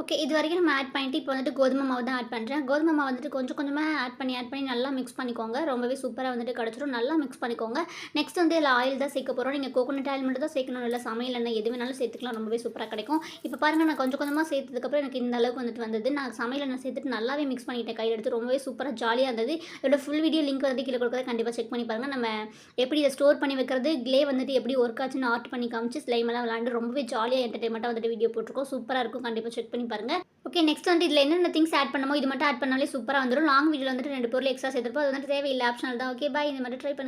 Okay. இது வரைக்கும் நம்ம ஆட் பண்ணிட்டு, இப்போ வந்துட்டு கோதுமை மாவு தான் ஆட் பண்றேன். கோதுமை மாவு வந்துட்டு கொஞ்சம் கொஞ்சமா ஆட் பண்ணி நல்லா மிக்ஸ் பண்ணிக்கோங்க. ரொம்பவே சூப்பரா வந்துட்டு கிடச்சிரும். நல்லா மிக்ஸ் பண்ணிக்கோங்க. நெக்ஸ்ட் வந்து இதில ஆயில் தான் சேர்க்க போறோம். நீங்க கோகோனட் ஆயில் மட்டும் தான் சேர்க்கணும்னு இல்ல. சமையல் எண்ணெய் எது வேணாலும் சேர்த்துக்கலாம். ரொம்பவே சூப்பரா கிடைக்கும். இப்போ பாருங்க நான் கொஞ்சம் கொஞ்சமா சேர்த்ததுக்கப்புறம் எனக்கு இந்த அளவுக்கு வந்துட்டு வந்தது. நான் சமையல் எண்ணெய் சேர்த்துட்டு நல்லாவே மிக்ஸ் பண்ணிட்டேன் கையில எடுத்து. ரொம்பவே சூப்பரா ஜாலியா இருந்தது. இதோட ஃபுல் வீடியோ லிங்க் வந்து கீழ குடுக்குறேன். கண்டிப்பா செக் பண்ணி பாருங்க. நம்ம எப்படி இத ஸ்டோர் பண்ணி வைக்கிறது, க்ளே வந்துட்டு எப்படி ஒர்க் ஆச்சுன்னு ஆர்ட் பண்ணி காமிச்சு ஸ்லைம்லாம் விளையாண்டு ரொம்பவே ஜாலியா என்டர்டெயின்மெண்ட்டா வந்துட்டு வீடியோ போட்டுருக்கோம். சூப்பரா இருக்கும். கண்டிப்பா செக் பண்ணி பாருங்க. ஓகே. நெக்ஸ்ட் வந்து இதில என்னென்ன திங்ஸ் ஆட் பண்ணணுமோ, இது மட்டும் ஆட் பண்ணாலே சூப்பரா வந்துரும். லாங் வீடியோல வந்துட்டு 2 பொருள் எக்ஸ்ட்ரா சேர்த்திருப்போம். அது வந்துட்டு தேவையில்ல. ஆப்ஷனல் தான். ஓகே. பாய். இந்த மாரி ட்ரை பண்ணுங்க.